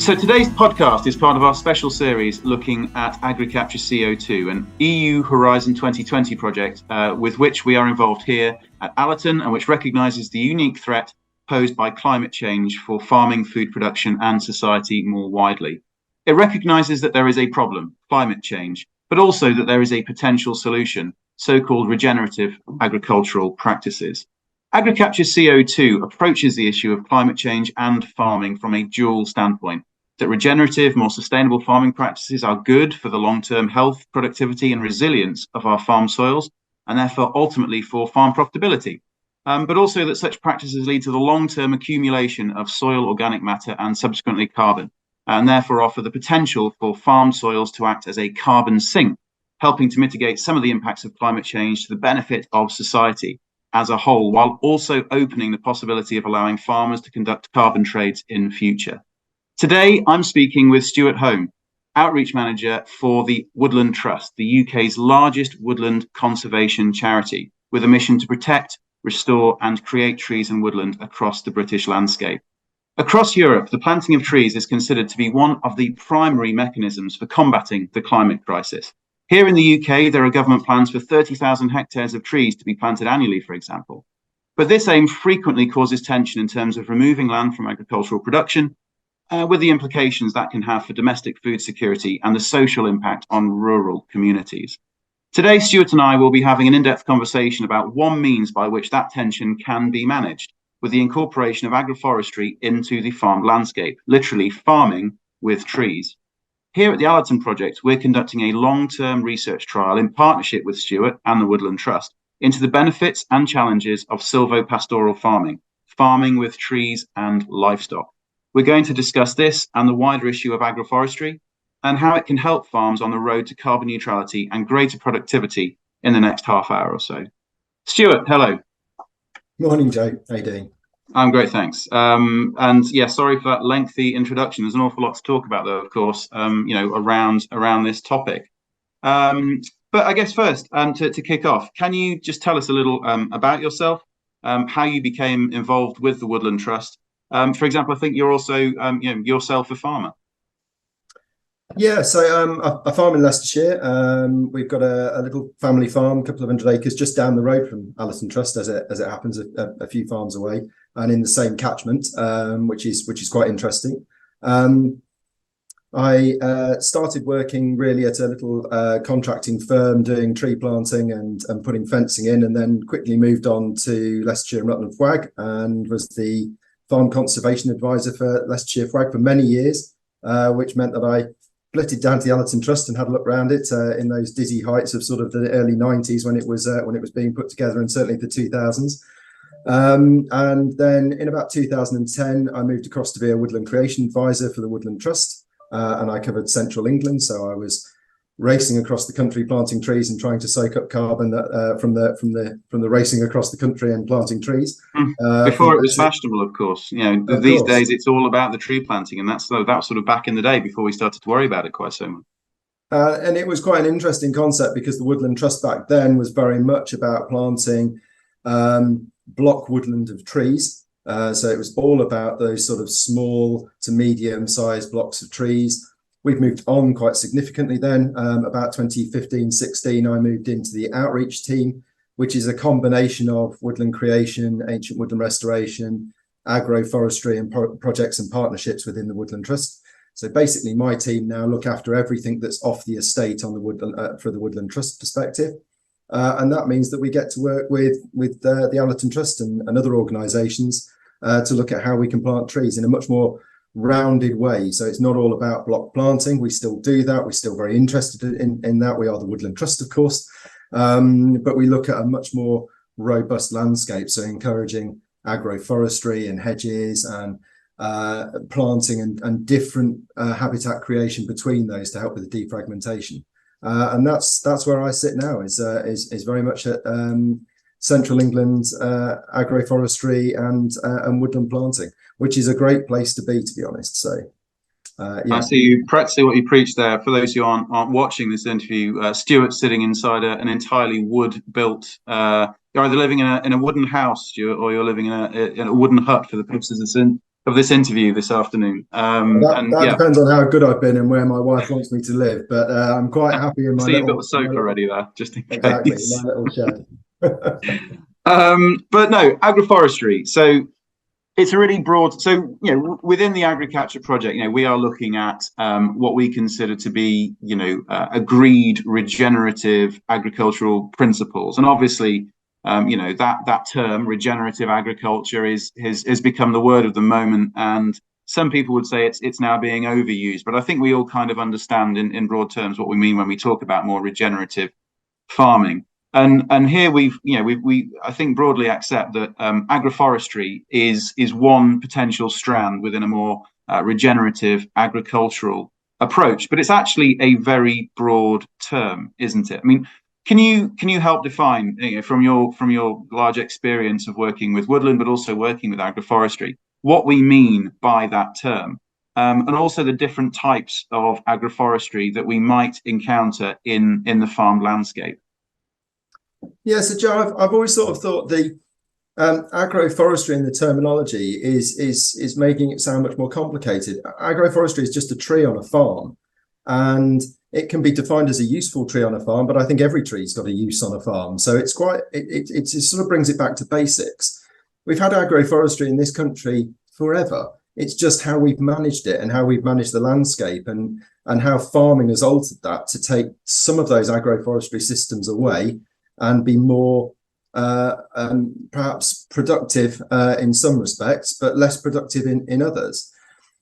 So today's podcast is part of our special series looking at AgricaptureCO2, an EU Horizon 2020 project with which we are involved here at Allerton, and which recognises the unique threat posed by climate change for farming, food production and society more widely. It recognises that there is a problem, climate change, but also that there is a potential solution, so-called regenerative agricultural practices. AgricaptureCO2 approaches the issue of climate change and farming from a dual standpoint, that regenerative, more sustainable farming practices are good for the long-term health, productivity and resilience of our farm soils, and therefore ultimately for farm profitability. But also that such practices lead to the long-term accumulation of soil organic matter and subsequently carbon, and therefore offer the potential for farm soils to act as a carbon sink, helping to mitigate some of the impacts of climate change to the benefit of society as a whole, while also opening the possibility of allowing farmers to conduct carbon trades in future. Today, I'm speaking with Stuart Holm, Outreach Manager for the Woodland Trust, the UK's largest woodland conservation charity, with a mission to protect, restore and create trees and woodland across the British landscape. Across Europe, the planting of trees is considered to be one of the primary mechanisms for combating the climate crisis. Here in the UK, there are government plans for 30,000 hectares of trees to be planted annually, for example. But this aim frequently causes tension in terms of removing land from agricultural production, with the implications that can have for domestic food security and the social impact on rural communities. Today, Stuart and I will be having an in-depth conversation about one means by which that tension can be managed, with the incorporation of agroforestry into the farmed landscape, literally farming with trees. Here at the Allerton project, we're conducting a long-term research trial in partnership with Stuart and the Woodland Trust into the benefits and challenges of silvopastoral farming, farming with trees and livestock. We're going to discuss this and the wider issue of agroforestry and how it can help farms on the road to carbon neutrality and greater productivity in the next half hour or so. Stuart, hello. Morning, Joe. How you doing? I'm great, thanks. And yeah, sorry for that lengthy introduction. There's an awful lot to talk about, though, of course, around this topic. But I guess first, to kick off, can you just tell us a little about yourself, how you became involved with the Woodland Trust? For example, I think you're also yourself a farmer. Yeah, so I farm in Leicestershire. We've got a little family farm, a couple of 100 acres just down the road from Allerton Trust, as it happens, a few farms away, and in the same catchment, which is quite interesting. I started working really at a little contracting firm doing tree planting and putting fencing in, and then quickly moved on to Leicestershire and Rutland Fwag, and was the farm conservation advisor for Leicestershire Fwag for many years, which meant that I flitted down to the Allerton Trust and had a look around it in those dizzy heights of sort of the early 90s when it was being put together, and certainly the 2000s. And then in about 2010, I moved across to be a woodland creation advisor for the Woodland Trust, and I covered central England. So I was racing across the country planting trees and trying to soak up carbon from the racing across the country and planting trees. Before it was fashionable, of course. These days it's all about the tree planting, and that was sort of back in the day before we started to worry about it quite so much. And it was quite an interesting concept because the Woodland Trust back then was very much about planting block woodland of trees. So it was all about those sort of small to medium-sized blocks of trees. We've moved on quite significantly then. About 2015-16, I moved into the outreach team, which is a combination of woodland creation, ancient woodland restoration, agroforestry and projects and partnerships within the Woodland Trust. So basically my team now look after everything that's off the estate on the woodland for the Woodland Trust perspective. And that means that we get to work with the Allerton Trust and other organisations to look at how we can plant trees in a much more rounded way. So it's not all about block planting. We still do that. We're still very interested in that. We are the Woodland Trust, of course, but we look at a much more robust landscape. So encouraging agroforestry and hedges and planting and different habitat creation between those to help with the defragmentation. And that's where I sit now, is very much at central England agroforestry and woodland planting, which is a great place to be honest. So yeah. I see you practically what you preach there. For those who aren't watching this interview, Stuart's sitting inside an entirely wood-built. You're either living in a wooden house, Stuart, or you're living in a wooden hut for the purposes this interview this afternoon. That depends on how good I've been and where my wife wants me to live. But I'm quite happy in my so you've got the sofa ready there, just in exactly, case. my little shed. But no, agroforestry. So it's a really broad. So within the agriculture project, we are looking at what we consider to be, agreed regenerative agricultural principles, and obviously, that term regenerative agriculture has become the word of the moment, and some people would say it's now being overused. But I think we all kind of understand in broad terms what we mean when we talk about more regenerative farming. And here we I think broadly accept that agroforestry is one potential strand within a more regenerative agricultural approach, but it's actually a very broad term, isn't it? I mean, can you help define, from your large experience of working with woodland, but also working with agroforestry, what we mean by that term, and also the different types of agroforestry that we might encounter in the farm landscape? Yeah, so Joe, I've always sort of thought the agroforestry and the terminology is making it sound much more complicated. Agroforestry is just a tree on a farm, and it can be defined as a useful tree on a farm, but I think every tree's got a use on a farm. So it sort of brings it back to basics. We've had agroforestry in this country forever. It's just how we've managed it and how we've managed the landscape and how farming has altered that to take some of those agroforestry systems away and be more perhaps productive in some respects, but less productive in others.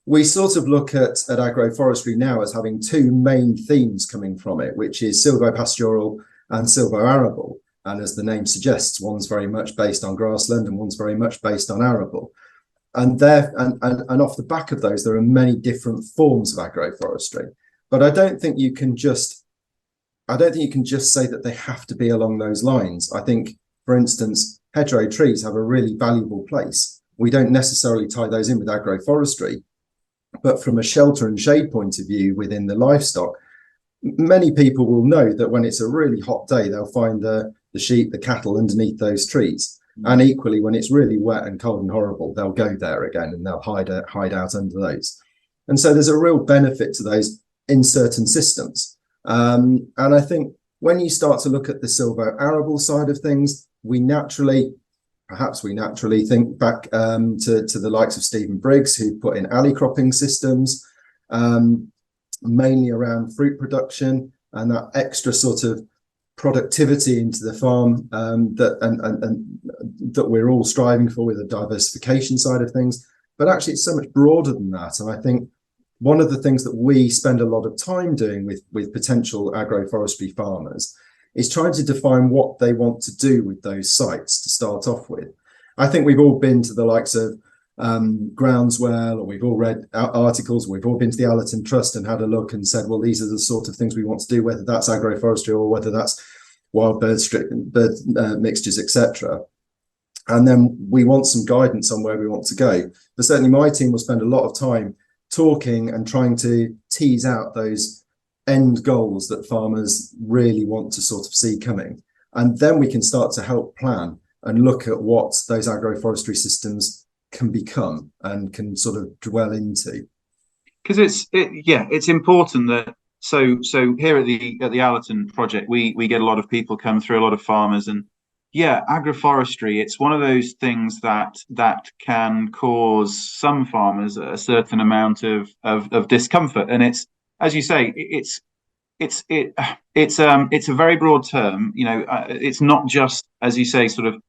We sort of look at agroforestry now as having two main themes coming from it, which is silvopastoral and silvoarable. And as the name suggests, one's very much based on grassland and one's very much based on arable. And off the back of those, there are many different forms of agroforestry. But I don't think you can just say that they have to be along those lines. I think, for instance, hedgerow trees have a really valuable place. We don't necessarily tie those in with agroforestry, but from a shelter and shade point of view within the livestock, many people will know that when it's a really hot day, they'll find the sheep, the cattle underneath those trees. And equally, when it's really wet and cold and horrible, they'll go there again and they'll hide out under those. And so there's a real benefit to those in certain systems. And I think when you start to look at the silvo-arable side of things, we naturally think back to the likes of Stephen Briggs, who put in alley cropping systems, mainly around fruit production and that extra sort of productivity into the farm that we're all striving for with the diversification side of things. But actually, it's so much broader than that. And I think one of the things that we spend a lot of time doing with potential agroforestry farmers is trying to define what they want to do with those sites to start off with. I think we've all been to the likes of Groundswell, or we've all read articles, we've all been to the Woodland Trust and had a look and said, well, these are the sort of things we want to do, whether that's agroforestry or whether that's wild bird mixtures, etc. And then we want some guidance on where we want to go. But certainly my team will spend a lot of time talking and trying to tease out those end goals that farmers really want to sort of see coming. And then we can start to help plan and look at what those agroforestry systems can become and can sort of dwell into. Because it's important that so here at the Allerton project, we get a lot of people come through, a lot of farmers, and agroforestry, it's one of those things that can cause some farmers a certain amount of discomfort. And it's, as you say, it's a very broad term. It's not just, as you say, sort of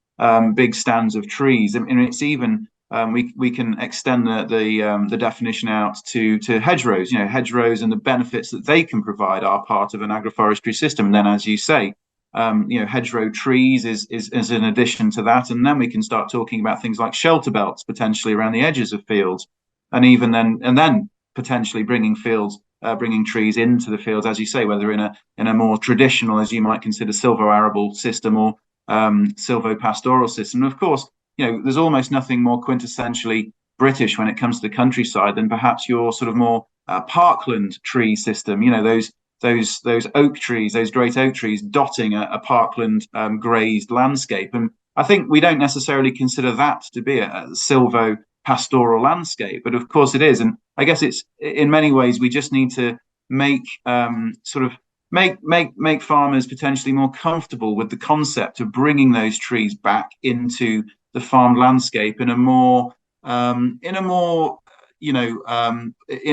big stands of trees. I mean, it's even we can extend the definition out to hedgerows. Hedgerows and the benefits that they can provide are part of an agroforestry system. And then, as you say, hedgerow trees is an addition to that. And then we can start talking about things like shelter belts potentially around the edges of fields, and then potentially bringing trees into the fields, as you say, whether in a more traditional, as you might consider, silvo-arable system or silvopastoral system. And of course, there's almost nothing more quintessentially British when it comes to the countryside than perhaps your sort of more parkland tree system. Those oak trees, those great oak trees dotting a parkland grazed landscape. And I think we don't necessarily consider that to be a silvo pastoral landscape, but of course it is. And I guess it's, in many ways, we just need to make make farmers potentially more comfortable with the concept of bringing those trees back into the farmed landscape in a more in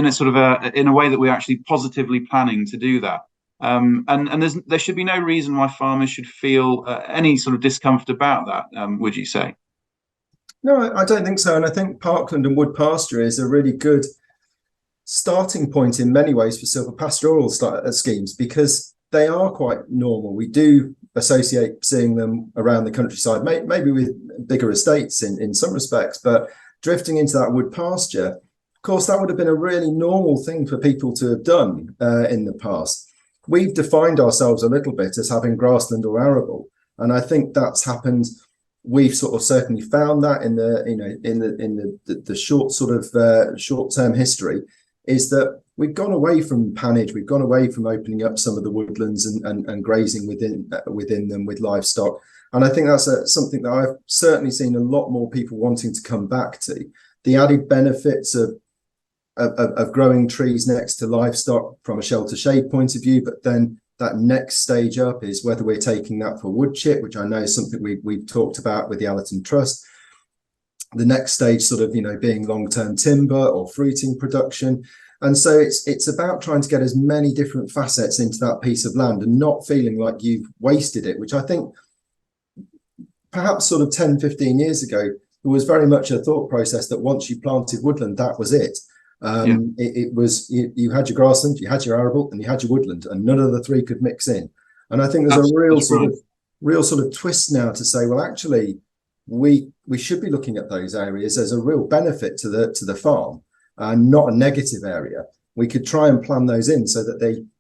a sort of in a way that we're actually positively planning to do that. And there should be no reason why farmers should feel any sort of discomfort about that. Would you say? No, I don't think so. And I think parkland and wood pasture is a really good starting point in many ways for silvopastoral schemes, because they are quite normal. We do associate seeing them around the countryside, maybe with bigger estates in some respects, but drifting into that wood pasture, of course, that would have been a really normal thing for people to have done in the past. We've defined ourselves a little bit as having grassland or arable, and I think that's happened. We've sort of certainly found that in the short-term history, is that we've gone away from pannage, we've gone away from opening up some of the woodlands and grazing within them with livestock. And I think that's something that I've certainly seen a lot more people wanting to come back to. The added benefits of growing trees next to livestock from a shelter shade point of view, but then that next stage up is whether we're taking that for wood chip, which I know is something we've talked about with the Allerton Trust. The next stage sort of, being long-term timber or fruiting production. And so it's about trying to get as many different facets into that piece of land and not feeling like you've wasted it, which I think perhaps sort of 10, 15 years ago, there was very much a thought process that once you planted woodland, that was it. It was, you had your grassland, you had your arable, and you had your woodland, and none of the three could mix in. And I think there's a real sort of twist now to say, well, actually, we should be looking at those areas as a real benefit to the farm, and not a negative area. We could try and plan those in so that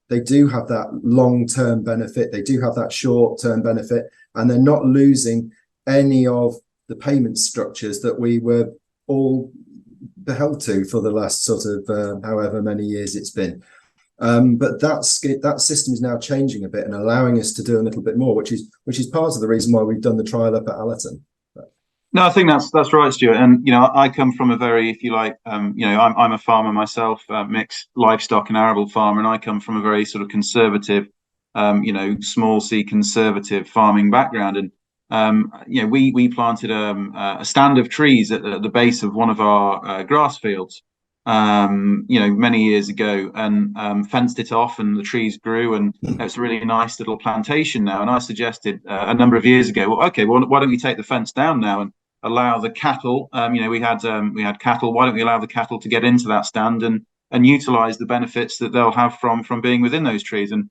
they do have that long-term benefit, they do have that short-term benefit, and they're not losing any of the payment structures that we were all beheld to for the last sort of however many years it's been. But that system is now changing a bit and allowing us to do a little bit more, which is part of the reason why we've done the trial up at Allerton. No, I think that's right, Stuart. And I come from a very, if you like, I'm a farmer myself, mixed livestock and arable farmer, and I come from a very sort of conservative, small c conservative farming background. And we planted a stand of trees at the base of one of our grass fields, many years ago, and fenced it off, and the trees grew, and it's a really nice little plantation now. And I suggested a number of years ago, why don't we take the fence down now and allow the cattle? We had cattle. Why don't we allow the cattle to get into that stand and utilize the benefits that they'll have from being within those trees? And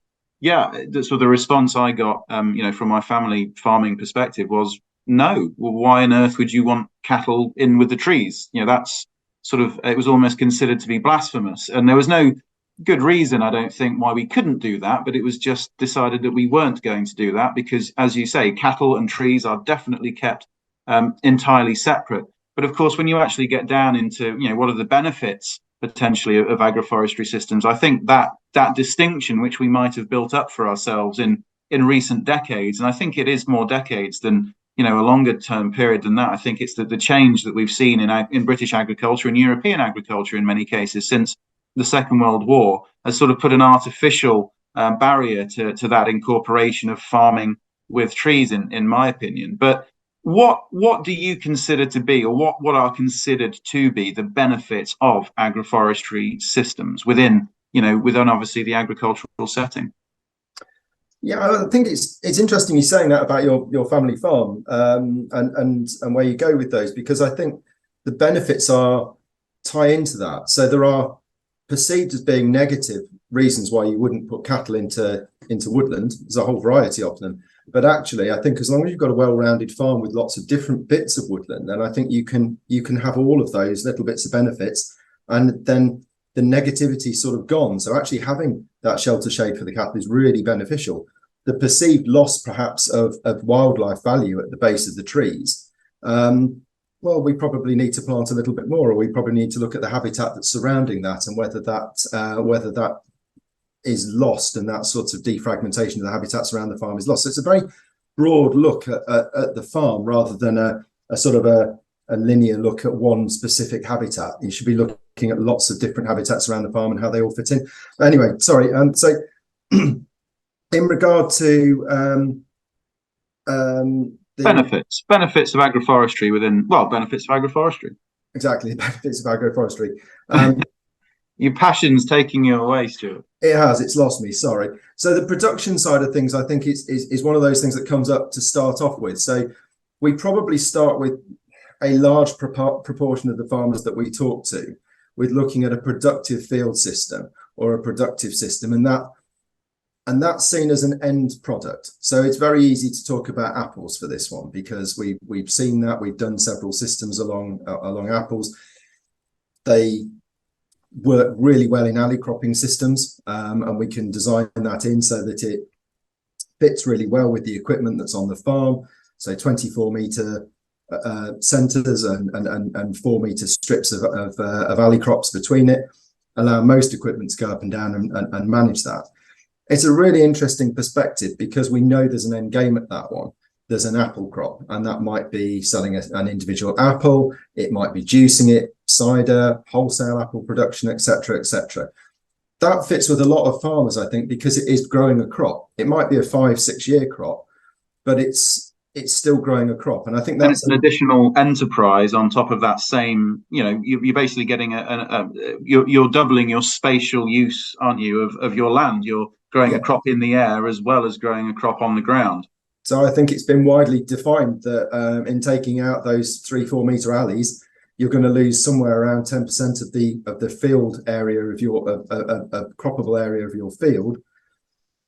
so the response I got, from my family farming perspective was, no. Well, why on earth would you want cattle in with the trees? That's sort of, it was almost considered to be blasphemous. And there was no good reason, I don't think, why we couldn't do that, but it was just decided that we weren't going to do that because, as you say, cattle and trees are definitely kept entirely separate. But of course, when you actually get down into, what are the benefits potentially of agroforestry systems, I think that distinction, which we might have built up for ourselves in recent decades, and I think it is more decades than a longer term period than that. I think it's the change that we've seen in British agriculture and European agriculture in many cases since the Second World War has sort of put an artificial barrier to that incorporation of farming with trees, in my opinion. But what do you consider to be, or what are considered to be, the benefits of agroforestry systems within obviously the agricultural setting? Yeah, I think it's interesting you saying that about your family farm, and where you go with those, because I think the benefits tie into that. So there are perceived as being negative reasons why you wouldn't put cattle into woodland. There's a whole variety of them. But actually, I think as long as you've got a well-rounded farm with lots of different bits of woodland, then I think you can have all of those little bits of benefits, and then the negativity sort of gone. So actually having that shelter shade for the cattle is really beneficial. The perceived loss perhaps of wildlife value at the base of the trees, we probably need to plant a little bit more, or we probably need to look at the habitat that's surrounding that and whether that is lost, and that sort of defragmentation of the habitats around the farm is lost. So it's a very broad look at the farm rather than a sort of a a linear look at one specific habitat. You should be looking at lots of different habitats around the farm and how they all fit in. Anyway, sorry. So in regard to benefits of agroforestry benefits of agroforestry. Exactly, the benefits of agroforestry. Your passion's taking you away, Stuart. It has. It's lost me. Sorry. So the production side of things, I think, is one of those things that comes up to start off with. So we probably start with a large proportion of the farmers that we talk to with looking at a productive field system or a productive system, and that's seen as an end product. So it's very easy to talk about apples for this one, because we've seen that. We've done several systems along apples. They work really well in alley cropping systems, and we can design that in so that it fits really well with the equipment that's on the farm. So 24-meter centers and 4-meter strips of alley crops between it allow most equipment to go up and down and manage that. It's a really interesting perspective, because we know there's an end game at that one. There's an apple crop, and that might be selling an individual apple. It might be juicing it, cider, wholesale apple production, etc., etc. That fits with a lot of farmers, I think, because it is growing a crop. It might be a 5-6 year crop, but it's still growing a crop, and I think that's an additional enterprise on top of that same. You're basically getting you're doubling your spatial use, aren't you, of your land? You're growing a crop in the air as well as growing a crop on the ground. So I think it's been widely defined that in taking out those 3-4 meter alleys, you're going to lose somewhere around 10% of the field area of your croppable area of your field.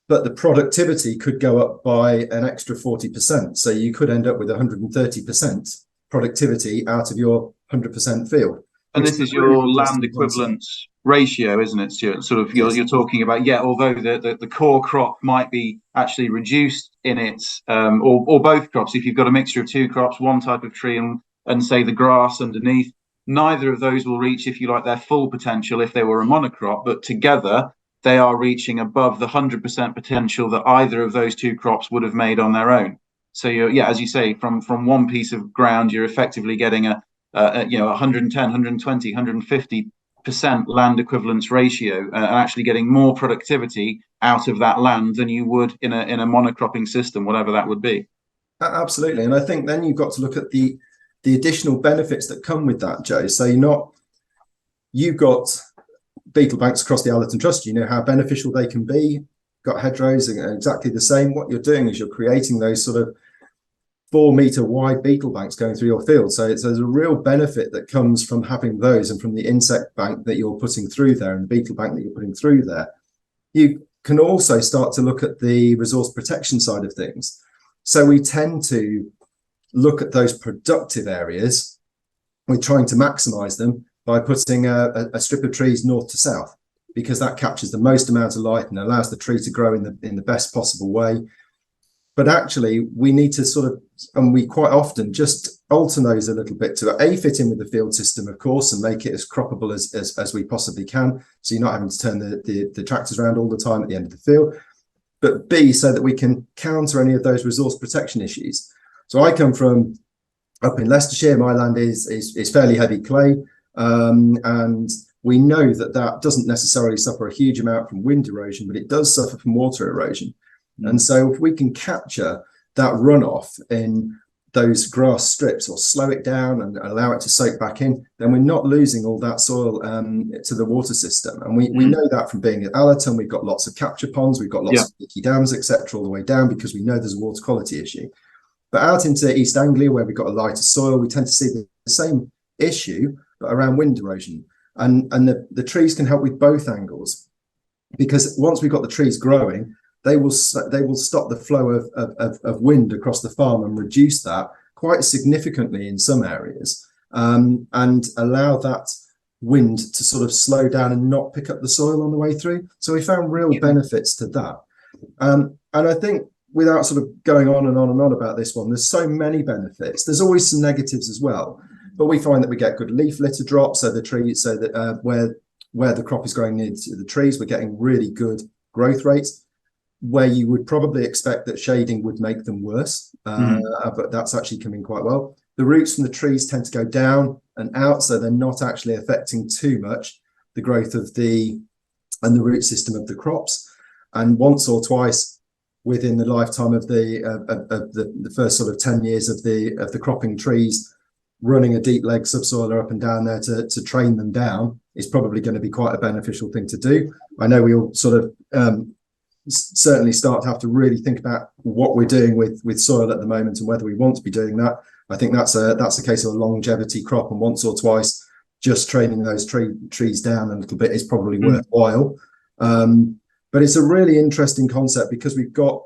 But the productivity could go up by an extra 40%. So you could end up with 130% productivity out of your 100% field. And this is your land equivalence ratio, isn't it, Stuart? Sort of you're talking about, although the core crop might be actually reduced in its, or both crops, if you've got a mixture of two crops, one type of tree and say the grass underneath, neither of those will reach, if you like, their full potential if they were a monocrop, but together they are reaching above the 100% potential that either of those two crops would have made on their own. So as you say, from one piece of ground, you're effectively getting a 110, 120, 150% land equivalence ratio, and actually getting more productivity out of that land than you would in a monocropping system, whatever that would be. Absolutely. And I think then you've got to look at the additional benefits that come with that, Joe. So you've got beetle banks across the Woodland Trust. You know how beneficial they can be. Got hedgerows exactly the same. What you're doing is you're creating those sort of 4-meter wide beetle banks going through your field. So there's a real benefit that comes from having those, and from the insect bank that you're putting through there and the beetle bank that you're putting through there. You can also start to look at the resource protection side of things. So we tend to look at those productive areas. We're trying to maximize them by putting a strip of trees north to south, because that captures the most amount of light and allows the tree to grow in the best possible way. But actually, we need to sort of, and we quite often just alter those a little bit to fit in with the field system, of course, and make it as croppable as we possibly can. So you're not having to turn the tractors around all the time at the end of the field. But B, so that we can counter any of those resource protection issues. So I come from up in Leicestershire. My land is fairly heavy clay. And we know that doesn't necessarily suffer a huge amount from wind erosion, but it does suffer from water erosion. And so if we can capture that runoff in those grass strips, or slow it down and allow it to soak back in, then we're not losing all that soil to the water system. And we know that from being at Allerton. We've got lots of capture ponds, we've got lots of leaky dams, etc., all the way down, because we know there's a water quality issue. But out into East Anglia, where we've got a lighter soil, we tend to see the same issue, but around wind erosion. And the trees can help with both angles, because once we've got the trees growing, they will stop the flow of wind across the farm and reduce that quite significantly in some areas, and allow that wind to sort of slow down and not pick up the soil on the way through. So we found real benefits to that. And I think, without sort of going on and on and on about this one, there's so many benefits. There's always some negatives as well, but we find that we get good leaf litter drop. So that where the crop is growing near to the trees, we're getting really good growth rates, where you would probably expect that shading would make them worse, but that's actually coming quite well. the roots from the trees tend to go down and out, so they're not actually affecting too much the growth of the root system of the crops. And once or twice within the lifetime of the first sort of 10 years of the cropping trees, running a deep leg subsoiler up and down there to train them down is probably going to be quite a beneficial thing to do. I know we all sort of certainly start to have to really think about what we're doing with soil at the moment and whether we want to be doing that. I think that's a case of a longevity crop, and once or twice just training those trees down a little bit is probably worthwhile. But it's a really interesting concept because we've got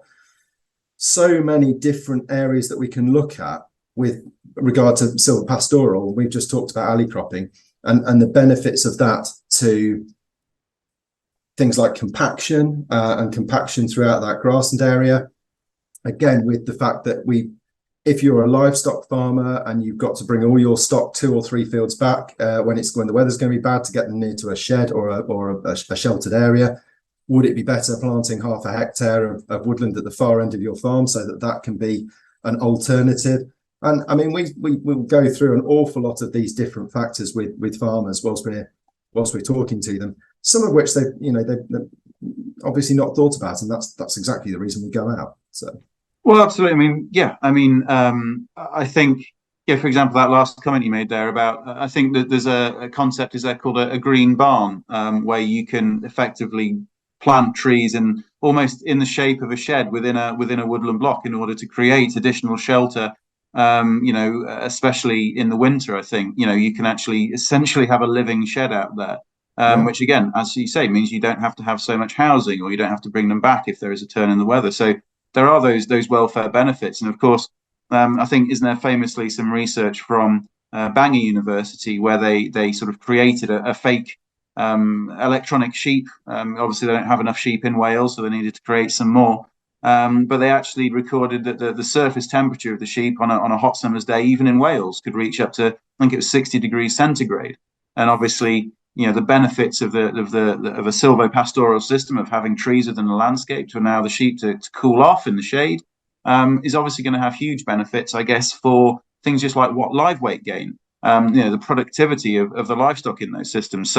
so many different areas that we can look at with regard to silvopastoral. We've just talked about alley cropping and the benefits of that to things like compaction and compaction throughout that grassland area. Again, with the fact that if you're a livestock farmer and you've got to bring all your stock 2 or 3 fields back when the weather's going to be bad to get them near to a shed or a sheltered area, would it be better planting half a hectare of woodland at the far end of your farm so that can be an alternative? And I mean, we'll go through an awful lot of these different factors with farmers whilst we're talking to them. Some of which they've obviously not thought about, and that's exactly the reason we go out. So. Well, absolutely. I think, for example, that last comment you made there about, I think that there's a concept is there called a green barn, where you can effectively plant trees in almost in the shape of a shed within a woodland block in order to create additional shelter. Especially in the winter, I think, you can actually essentially have a living shed out there, which again, as you say, means you don't have to have so much housing, or you don't have to bring them back if there is a turn in the weather. So there are those welfare benefits. And of course, I think, isn't there famously some research from Bangor University where they sort of created a fake electronic sheep. Obviously, they don't have enough sheep in Wales, so they needed to create some more. But they actually recorded that the surface temperature of the sheep on a hot summer's day, even in Wales, could reach up to, I think it was 60 degrees centigrade. And obviously, the benefits of a silvopastoral system of having trees within the landscape to allow the sheep to cool off in the shade is obviously going to have huge benefits, I guess, for things just like live weight gain, the productivity of the livestock in those systems.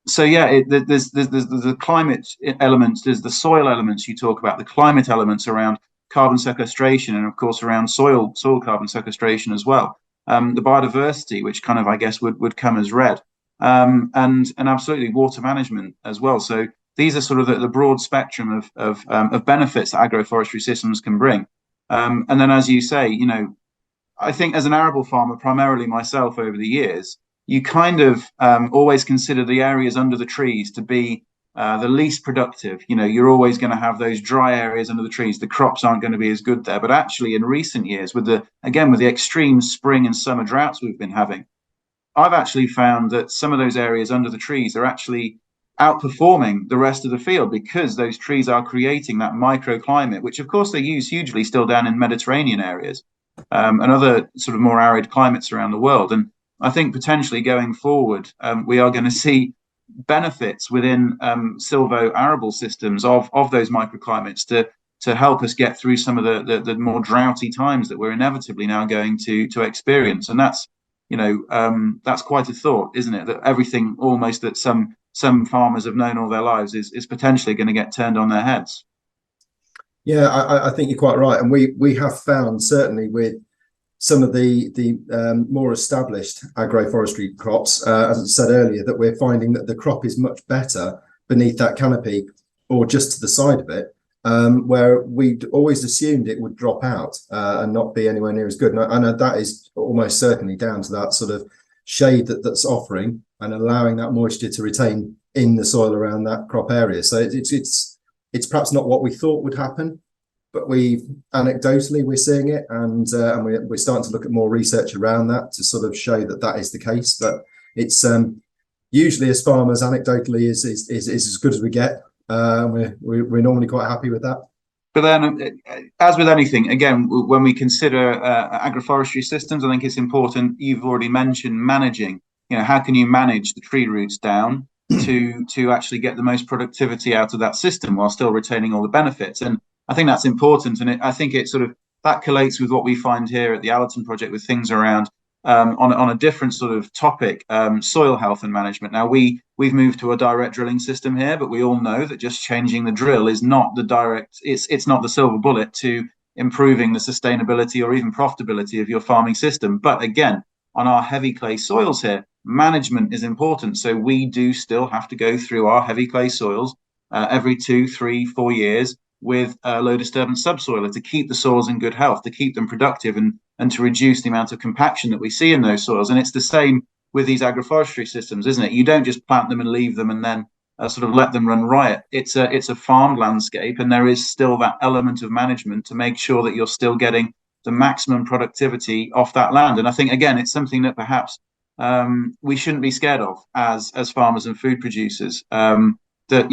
So yeah, there's the climate elements, there's the soil elements you talk about, the climate elements around carbon sequestration, and of course around soil carbon sequestration as well. The biodiversity, which kind of, I guess, would come as red, and absolutely water management as well. So these are sort of the broad spectrum of benefits that agroforestry systems can bring. And then, as you say, I think as an arable farmer, primarily myself over the years, you kind of always consider the areas under the trees to be the least productive. You're always going to have those dry areas under the trees. The crops aren't going to be as good there. But actually, in recent years, with the extreme spring and summer droughts we've been having, I've actually found that some of those areas under the trees are actually outperforming the rest of the field because those trees are creating that microclimate, which of course they use hugely still down in Mediterranean areas and other sort of more arid climates around the world. And I think potentially going forward, we are going to see benefits within silvo arable systems of those microclimates to help us get through some of the more droughty times that we're inevitably now going to experience. And that's quite a thought, isn't it? That everything almost that some farmers have known all their lives is potentially going to get turned on their heads. Yeah, I think you're quite right, and we have found certainly with some of the more established agroforestry crops, as I said earlier, that we're finding that the crop is much better beneath that canopy or just to the side of it, where we'd always assumed it would drop out and not be anywhere near as good. And that is almost certainly down to that sort of shade that's offering and allowing that moisture to retain in the soil around that crop area. So it's perhaps not what we thought would happen, but anecdotally we're seeing it, and we're starting to look at more research around that to sort of show that is the case. But it's usually, as farmers, anecdotally is as good as we get. We're normally quite happy with that. But then, as with anything, again, when we consider agroforestry systems, I think it's important. You've already mentioned managing. How can you manage the tree roots down to actually get the most productivity out of that system while still retaining all the benefits? And I think that's important. And I think it sort of that collates with what we find here at the Allerton project with things around on a different sort of topic, soil health and management. Now we've moved to a direct drilling system here, but we all know that just changing the drill is not the direct. It's not the silver bullet to improving the sustainability or even profitability of your farming system. But again, on our heavy clay soils here, management is important. So we do still have to go through our heavy clay soils every 2, 3, 4 years with low disturbance subsoil to keep the soils in good health, to keep them productive, and to reduce the amount of compaction that we see in those soils. And it's the same with these agroforestry systems, isn't it? You don't just plant them and leave them and then sort of let them run riot. It's a farmed landscape, and there is still that element of management to make sure that you're still getting the maximum productivity off that land. And I think, again, it's something that perhaps we shouldn't be scared of as farmers and food producers. That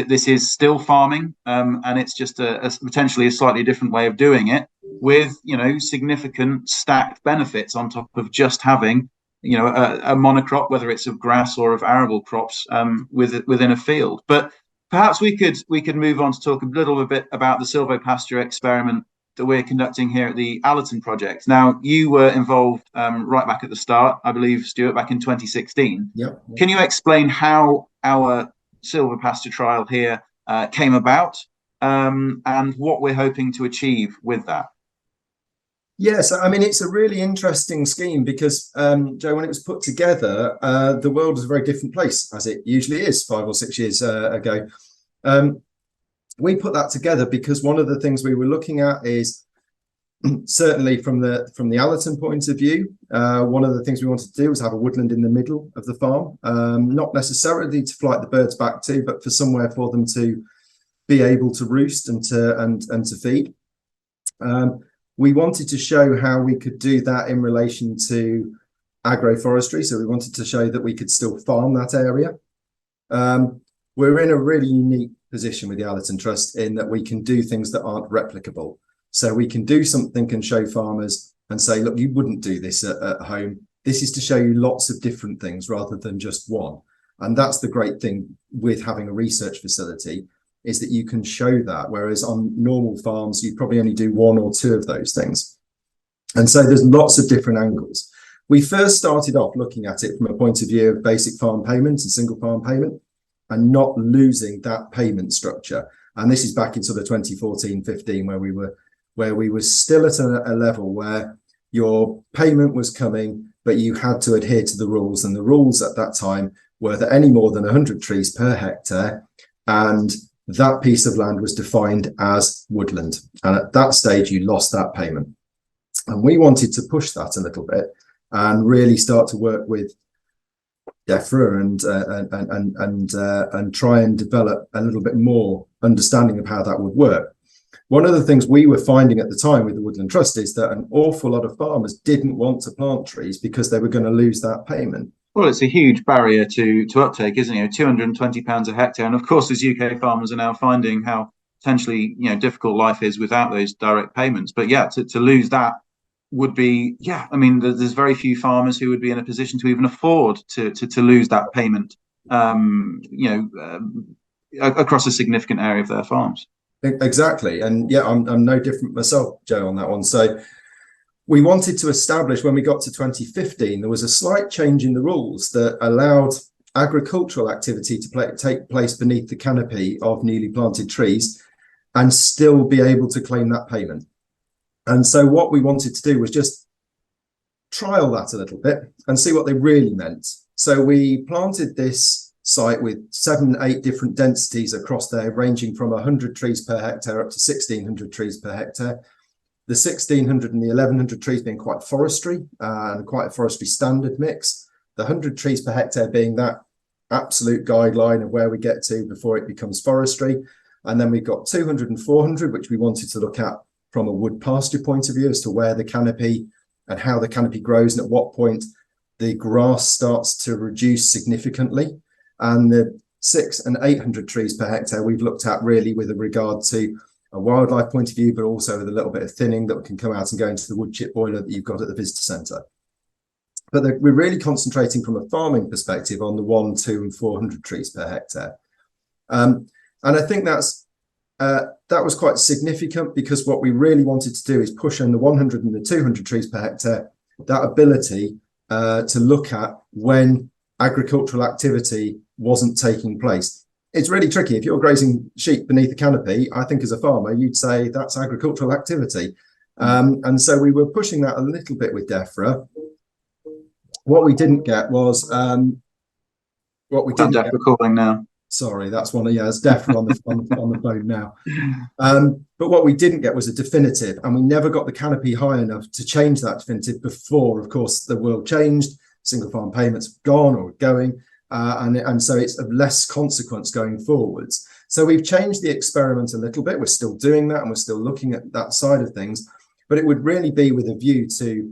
this is still farming, and it's just a potentially a slightly different way of doing it with significant stacked benefits on top of just having a monocrop, whether it's of grass or of arable crops within a field. But perhaps we could move on to talk a little bit about the silvopasture experiment that we're conducting here at the Allerton project. Now, you were involved right back at the start, I believe, Stuart, back in 2016. Yep. Can you explain how our silvopasture trial here came about and what we're hoping to achieve with that? Yes, I mean, it's a really interesting scheme because, Joe, when it was put together, the world was a very different place, as it usually is 5 or 6 years ago. We put that together because one of the things we were looking at is certainly from the Allerton point of view, one of the things we wanted to do was have a woodland in the middle of the farm, not necessarily to flight the birds back to, but for somewhere for them to be able to roost and to feed. We wanted to show how we could do that in relation to agroforestry. So we wanted to show that we could still farm that area. We're in a really unique position with the Allerton Trust in that we can do things that aren't replicable. So we can do something and show farmers and say, look, you wouldn't do this at home. This is to show you lots of different things rather than just one. And that's the great thing with having a research facility, is that you can show that, whereas on normal farms, you probably only do 1 or 2 of those things. And so there's lots of different angles. We first started off looking at it from a point of view of basic farm payment and single farm payment and not losing that payment structure. And this is back in sort of 2014, 15, where we were still at a level where your payment was coming, but you had to adhere to the rules. And the rules at that time were that any more than 100 trees per hectare, and that piece of land was defined as woodland. And at that stage, you lost that payment. And we wanted to push that a little bit and really start to work with DEFRA and try and develop a little bit more understanding of how that would work. One of the things we were finding at the time with the Woodland Trust is that an awful lot of farmers didn't want to plant trees because they were going to lose that payment. Well, it's a huge barrier to uptake, isn't it? £220 a hectare. And of course, as UK farmers are now finding how potentially difficult life is without those direct payments. But yeah, to lose that would be, I mean, there's very few farmers who would be in a position to even afford to lose that payment, across a significant area of their farms. Exactly. And yeah, I'm no different myself, Joe, on that one. So we wanted to establish, when we got to 2015, there was a slight change in the rules that allowed agricultural activity to take place beneath the canopy of newly planted trees and still be able to claim that payment. And so what we wanted to do was just trial that a little bit and see what they really meant. So we planted this site with 7, 8 different densities across there, ranging from 100 trees per hectare up to 1,600 trees per hectare. The 1,600 and the 1,100 trees being quite forestry and quite a forestry standard mix. The 100 trees per hectare being that absolute guideline of where we get to before it becomes forestry. And then we've got 200 and 400, which we wanted to look at from a wood pasture point of view as to where the canopy and how the canopy grows and at what point the grass starts to reduce significantly. And the 600 and 800 trees per hectare we've looked at really with regard to a wildlife point of view, but also with a little bit of thinning that can come out and go into the wood chip boiler that you've got at the visitor centre. But we're really concentrating from a farming perspective on the 100, 200 and 400 trees per hectare. And I think that's that was quite significant, because what we really wanted to do is push on the 100 and the 200 trees per hectare, that ability to look at when agricultural activity wasn't taking place. It's really tricky. If you're grazing sheep beneath the canopy, I think as a farmer, you'd say that's agricultural activity. And so we were pushing that a little bit with DEFRA. What we didn't get was DEFRA calling now. Sorry, that's one. Yeah, it's DEFRA on the phone now. But what we didn't get was a definitive, and we never got the canopy high enough to change that definitive before, of course, the world changed. Single farm payments have gone or going, and so it's of less consequence going forwards. So we've changed the experiment a little bit. We're still doing that, and we're still looking at that side of things, but it would really be with a view to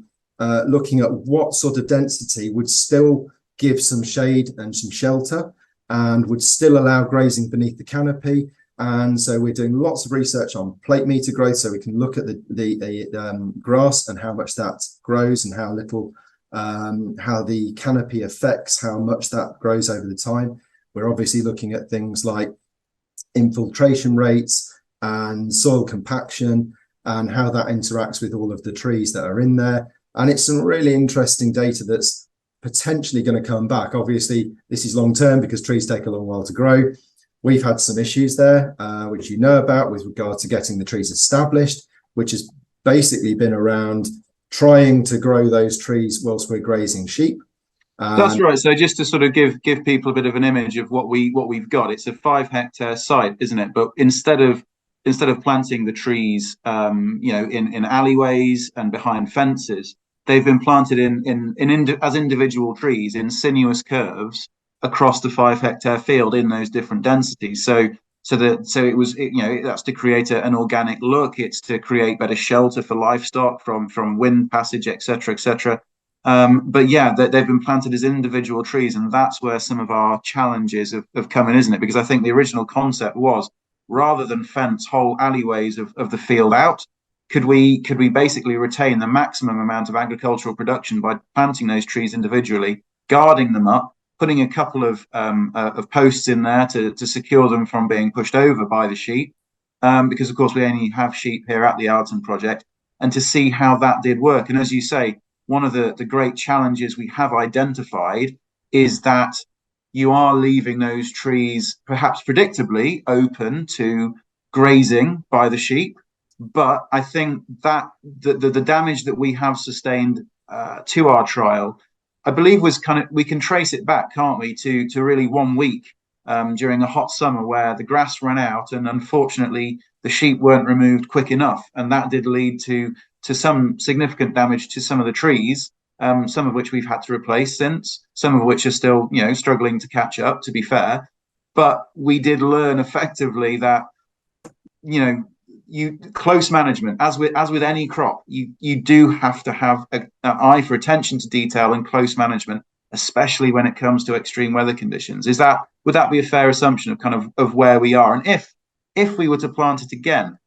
looking at what sort of density would still give some shade and some shelter, and would still allow grazing beneath the canopy. And so we're doing lots of research on plate meter growth, so we can look at the grass and how much that grows, and how little, how the canopy affects how much that grows over the time. We're obviously looking at things like infiltration rates and soil compaction, and how that interacts with all of the trees that are in there. And it's some really interesting data that's potentially going to come back. Obviously, this is long term because trees take a long while to grow. We've had some issues there, which you know about, with regard to getting the trees established, which has basically been around trying to grow those trees whilst we're grazing sheep. That's right. So just to sort of give people a bit of an image of what we've got, it's a 5 hectare site, isn't it? But instead of planting the trees, in alleyways and behind fences, they've been planted as individual trees in sinuous curves across the 5 hectare field in those different densities. So that's to create an organic look. It's to create better shelter for livestock from wind passage, etc., etc. But yeah, they've been planted as individual trees, and that's where some of our challenges have come in, isn't it? Because I think the original concept was, rather than fence whole alleyways of the field out, could we basically retain the maximum amount of agricultural production by planting those trees individually, guarding them up, putting a couple of posts in there to secure them from being pushed over by the sheep, because of course we only have sheep here at the Allerton project, and to see how that did work. And as you say, one of the great challenges we have identified is that you are leaving those trees perhaps predictably open to grazing by the sheep. But I think that the damage that we have sustained to our trial, I believe, was we can trace it back, can't we, to really 1 week during a hot summer where the grass ran out, and unfortunately the sheep weren't removed quick enough, and that did lead to some significant damage to some of the trees, some of which we've had to replace since, some of which are still struggling to catch up, to be fair. But we did learn effectively that close management, as with any crop, you do have to have an eye for attention to detail and close management, especially when it comes to extreme weather conditions. Would that be a fair assumption of where we are? And if we were to plant it again,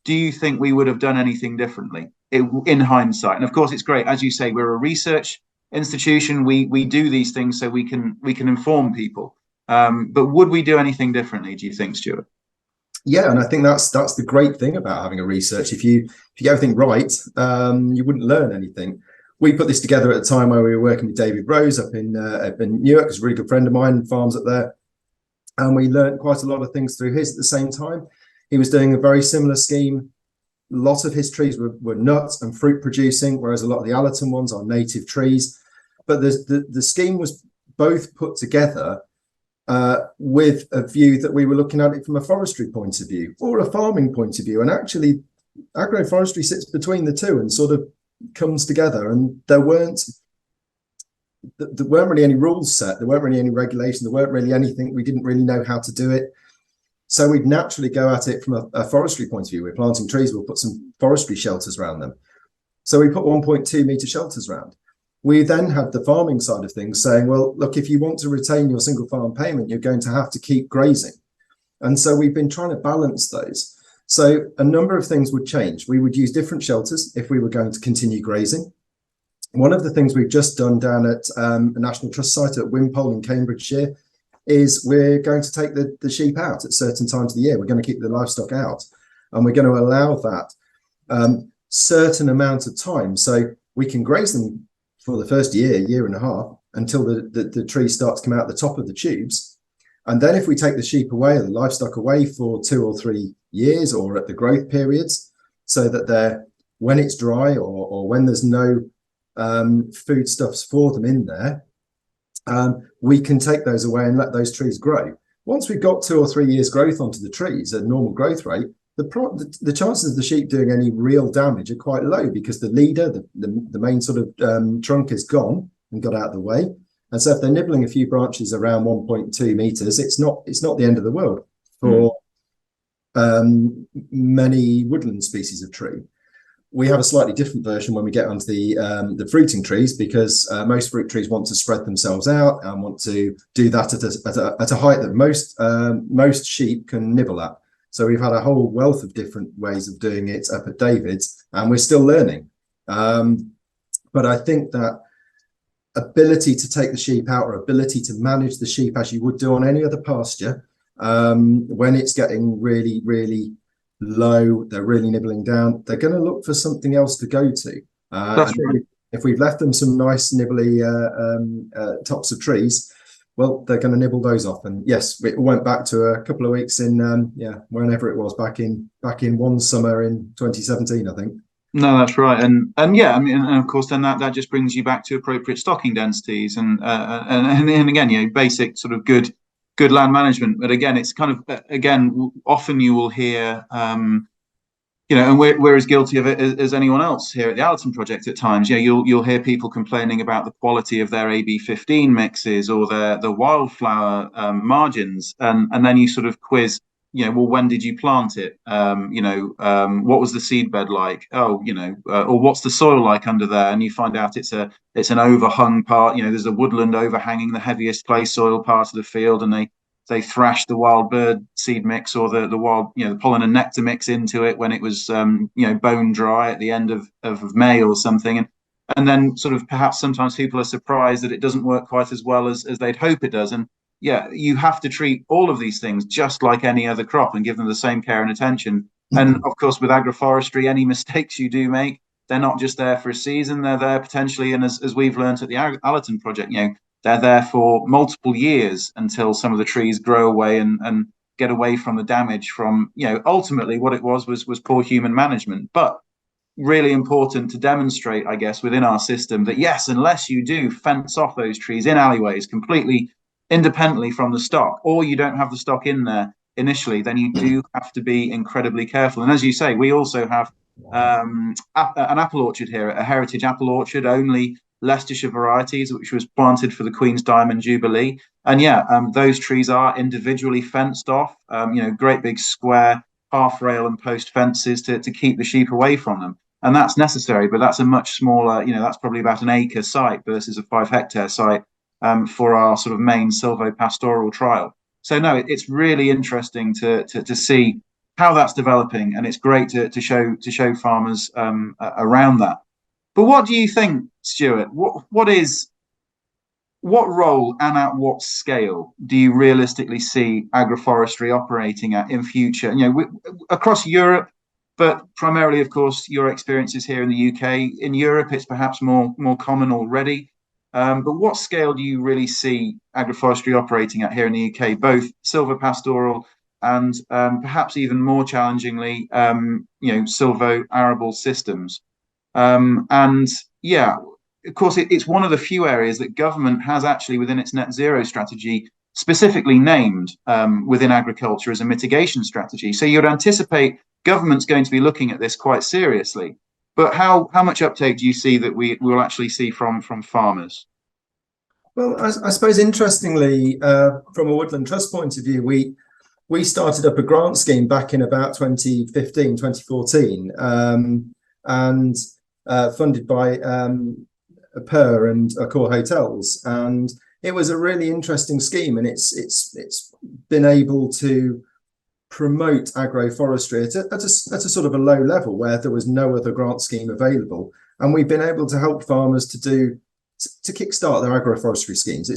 do you think we would have done anything differently in hindsight? And of course, it's great, as you say, we're a research institution. We do these things so we can inform people. But would we do anything differently, do you think, Stuart? Yeah, and I think that's the great thing about having a research. If you get everything right, you wouldn't learn anything. We put this together at a time where we were working with David Rose up in Newark. He's a really good friend of mine, farms up there, and we learned quite a lot of things through his at the same time. He was doing a very similar scheme. A lot of his trees were nut and fruit producing, whereas a lot of the Allerton ones are native trees. But the scheme was both put together with a view that we were looking at it from a forestry point of view or a farming point of view. And actually, agroforestry sits between the two and sort of comes together. And there weren't really any rules set. There weren't really any regulations. There weren't really anything. We didn't really know how to do it. So we'd naturally go at it from a forestry point of view. We're planting trees, we'll put some forestry shelters around them. So we put 1.2 metre shelters around. We then had the farming side of things saying, well, look, if you want to retain your single farm payment, you're going to have to keep grazing. And so we've been trying to balance those. So a number of things would change. We would use different shelters if we were going to continue grazing. One of the things we've just done down at a National Trust site at Wimpole in Cambridgeshire is we're going to take the sheep out at certain times of the year. We're going to keep the livestock out, and we're going to allow that certain amount of time. So we can graze them for the first year and a half, until the tree starts to come out the top of the tubes. And then if we take the sheep away, or the livestock away, for 2 or 3 years, or at the growth periods, so that they're, when it's dry, or when there's no foodstuffs for them in there, we can take those away and let those trees grow. Once we've got 2 or 3 years growth onto the trees at normal growth rate, the chances of the sheep doing any real damage are quite low, because the leader, the main sort of trunk, is gone and got out of the way. And so if they're nibbling a few branches around 1.2 meters, it's not the end of the world for many woodland species of tree. We have a slightly different version when we get onto the fruiting trees, because most fruit trees want to spread themselves out and want to do that at a height that most sheep can nibble at. So we've had a whole wealth of different ways of doing it up at David's, and we're still learning. But I think that ability to take the sheep out, or ability to manage the sheep as you would do on any other pasture, when it's getting really, really low, they're really nibbling down, they're going to look for something else to go to. That's right. If we've left them some nice nibbly tops of trees, well, they're going to nibble those off. And yes, we went back to a couple of weeks in whenever it was, back in one summer in 2017, I think. No, that's right, and yeah, I mean, and of course, then that just brings you back to appropriate stocking densities, and again, you know, basic sort of good land management. But again, it's kind of often you will hear, you know, and we're as guilty of it as anyone else here at the Allerton Project at times. You know, you'll hear people complaining about the quality of their AB15 mixes, or the wildflower margins, and then you sort of quiz, you know, well, when did you plant it? You know, what was the seed bed like? Oh, you know, or what's the soil like under there? And you find out it's an overhung part. You know, there's a woodland overhanging the heaviest clay soil part of the field, and they thrashed the wild bird seed mix, or the wild, you know, the pollen and nectar mix into it when it was you know, bone dry at the end of May or something. And then sort of perhaps sometimes people are surprised that it doesn't work quite as well as they'd hope it does. And yeah, you have to treat all of these things just like any other crop and give them the same care and attention. And of course, with agroforestry, any mistakes you do make, they're not just there for a season, they're there potentially, and as we've learned at the Allerton Project, you know, they're there for multiple years, until some of the trees grow away and get away from the damage from, you know, ultimately what it was poor human management. But really important to demonstrate, I guess, within our system that yes, unless you do fence off those trees in alleyways completely independently from the stock, or you don't have the stock in there initially, then you do have to be incredibly careful. And as you say, we also have an apple orchard here, a heritage apple orchard, only Leicestershire varieties, which was planted for the Queen's Diamond Jubilee. And yeah, those trees are individually fenced off, you know, great big square half rail and post fences to keep the sheep away from them. And that's necessary, but that's a much smaller, you know, that's probably about an acre site versus a 5 hectare site for our sort of main silvopastoral trial. So no, it's really interesting to see how that's developing, and it's great to show farmers around that. But what do you think, Stuart? What role and at what scale do you realistically see agroforestry operating at in future? You know, across Europe, but primarily, of course, your experiences here in the UK. In Europe, it's perhaps more common already. But what scale do you really see agroforestry operating at here in the UK, both silvopastoral and perhaps even more challengingly, you know, silvo-arable systems? And yeah, of course, it's one of the few areas that government has actually, within its net zero strategy, specifically named within agriculture as a mitigation strategy. So you'd anticipate government's going to be looking at this quite seriously. But how much uptake do you see that we will actually see from farmers? Well, I suppose interestingly, from a Woodland Trust point of view, we started up a grant scheme back in about 2015, 2014, and funded by PER and Accor Hotels, and it was a really interesting scheme, and it's been able to promote agroforestry at a sort of a low level where there was no other grant scheme available, and we've been able to help farmers to do to kickstart their agroforestry schemes.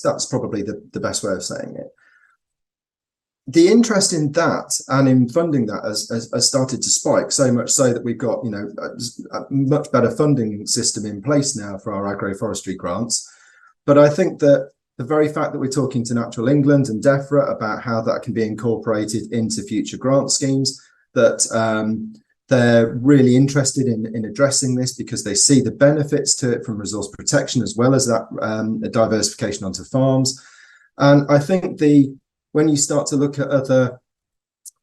That's probably the best way of saying it. The interest in that and in funding that has started to spike, so much so that we've got, you know, a much better funding system in place now for our agroforestry grants. But I think that the very fact that we're talking to Natural England and DEFRA about how that can be incorporated into future grant schemes, that they're really interested in addressing this because they see the benefits to it from resource protection as well as that diversification onto farms. And I think when you start to look at other,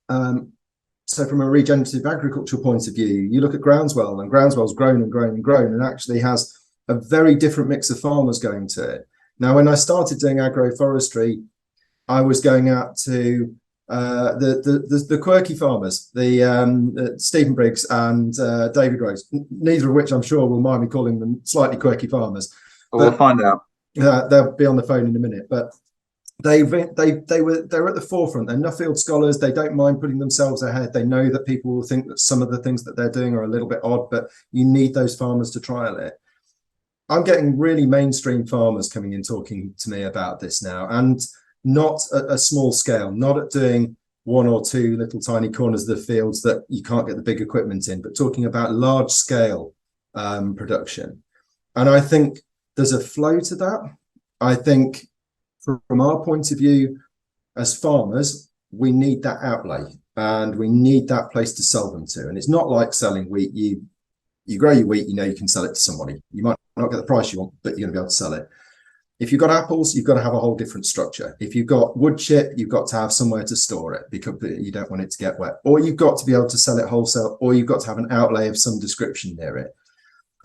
so from a regenerative agricultural point of view, you look at groundswell, and groundswell's grown and grown and grown and actually has a very different mix of farmers going to it. Now, when I started doing agroforestry, I was going out to the quirky farmers, the Stephen Briggs and David Rose, neither of which I'm sure will mind me calling them slightly quirky farmers. We'll find out. They'll be on the phone in a minute, but they're at the forefront. They're Nuffield scholars. They don't mind putting themselves ahead. They know that people will think that some of the things that they're doing are a little bit odd, but you need those farmers to trial it. I'm getting really mainstream farmers coming in talking to me about this now, and not at a small scale, not at doing one or two little tiny corners of the fields that you can't get the big equipment in, but talking about large scale production. And I think there's a flow to that. I think from our point of view as farmers, we need that outlay and we need that place to sell them to. And it's not like selling wheat. You grow your wheat, you know you can sell it to somebody. You might not get the price you want, but you're going to be able to sell it. If you've got apples, you've got to have a whole different structure. If you've got wood chip, you've got to have somewhere to store it because you don't want it to get wet. Or you've got to be able to sell it wholesale, or you've got to have an outlay of some description near it.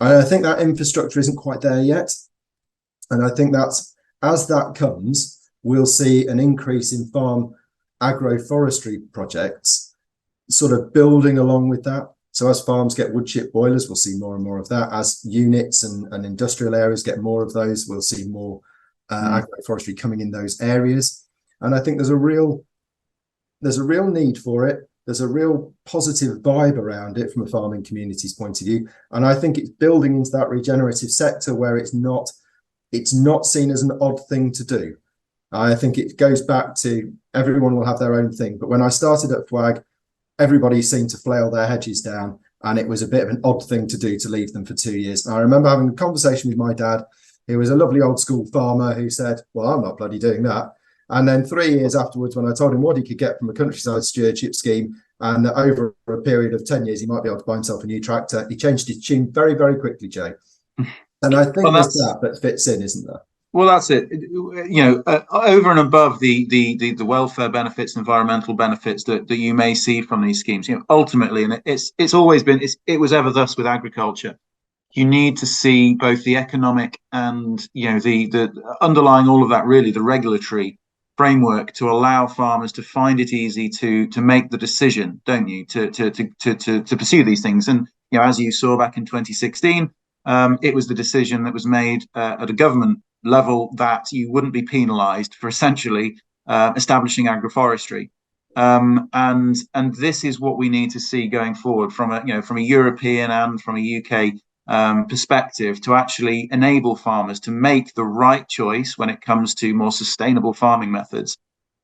And I think that infrastructure isn't quite there yet. And I think that's, as that comes, we'll see an increase in farm agroforestry projects sort of building along with that. So as farms get wood chip boilers, we'll see more and more of that. As units and industrial areas get more of those, we'll see more agroforestry coming in those areas. And I think there's a real need for it. There's a real positive vibe around it from a farming community's point of view. And I think it's building into that regenerative sector where it's not seen as an odd thing to do. I think it goes back to everyone will have their own thing. But when I started at FWAG, everybody seemed to flail their hedges down, and it was a bit of an odd thing to do to leave them for 2 years. And I remember having a conversation with my dad, who was a lovely old school farmer, who said, well, I'm not bloody doing that. And then 3 years afterwards, when I told him what he could get from a countryside stewardship scheme, and that over a period of 10 years, he might be able to buy himself a new tractor, he changed his tune very, very quickly, Joe. And I think there's that fits in, isn't there? Well, that's it. You know, over and above the welfare benefits, environmental benefits that you may see from these schemes, you know, ultimately, and it's always been, it was ever thus with agriculture. You need to see both the economic and, you know, the underlying all of that, really, the regulatory framework to allow farmers to find it easy to make the decision, don't you, to pursue these things. And, you know, as you saw back in 2016, it was the decision that was made at a government level that you wouldn't be penalized for essentially establishing agroforestry. And this is what we need to see going forward from a European and from a UK perspective, to actually enable farmers to make the right choice when it comes to more sustainable farming methods,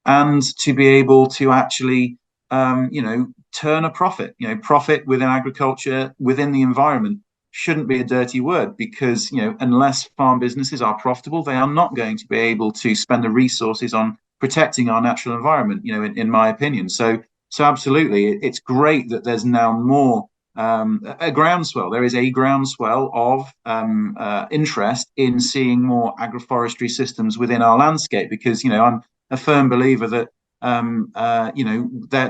and to be able to actually turn a profit. You know, profit within agriculture, within the environment, shouldn't be a dirty word, because, you know, unless farm businesses are profitable, they are not going to be able to spend the resources on protecting our natural environment, you know, in my opinion. So absolutely, it's great that there's now more a groundswell. There is a groundswell of interest in seeing more agroforestry systems within our landscape, because, you know, I'm a firm believer that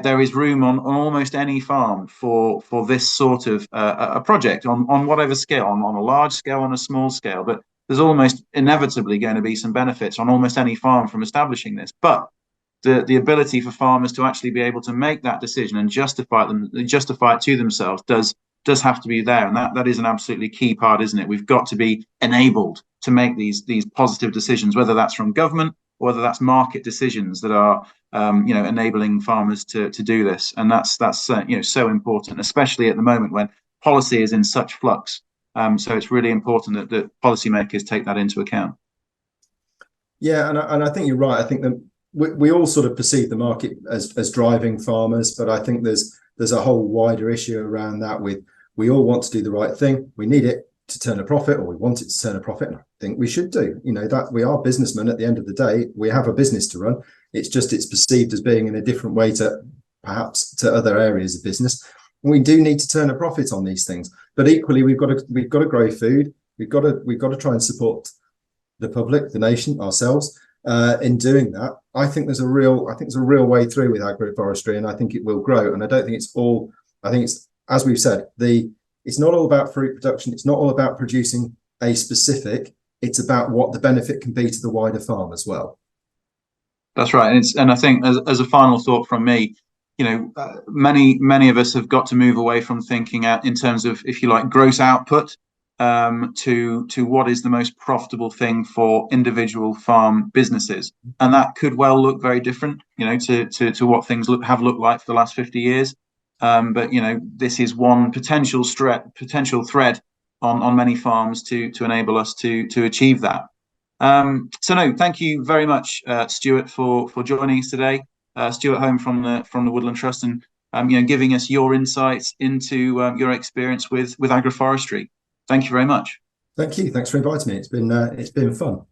there is room on almost any farm for this sort of a project on whatever scale, on a large scale, on a small scale. But there's almost inevitably going to be some benefits on almost any farm from establishing this. But the ability for farmers to actually be able to make that decision and justify it to themselves does have to be there, and that is an absolutely key part, isn't it? We've got to be enabled to make these positive decisions, whether that's from government or whether that's market decisions that are enabling farmers to do this. And that's so important, especially at the moment when policy is in such flux. So it's really important that policymakers take that into account. Yeah, and I think you're right. I think that we all sort of perceive the market as driving farmers, but I think there's a whole wider issue around that. With we all want to do the right thing. We need it to turn a profit, or we want it to turn a profit, and I think we should do. That we are businessmen at the end of the day. We have a business to run. It's perceived as being in a different way to perhaps to other areas of business. We do need to turn a profit on these things, but equally we've got to grow food. We've got to try and support the public, the nation, ourselves in doing that. I think there's a real way through with agroforestry, and I think it will grow. And I don't think it's all. I think it's, as we've said, it's not all about fruit production. It's not all about producing a specific. It's about what the benefit can be to the wider farm as well. That's right, and I think as a final thought from me, many of us have got to move away from thinking in terms of, if you like, gross output, to what is the most profitable thing for individual farm businesses, and that could well look very different, to what things have looked like for the last 50 years. But this is one potential thread on many farms to enable us to achieve that. So no, thank you very much, Stuart, for joining us today. Stuart Holm from the Woodland Trust, and giving us your insights into your experience with agroforestry. Thank you very much. Thank you. Thanks for inviting me. It's been fun.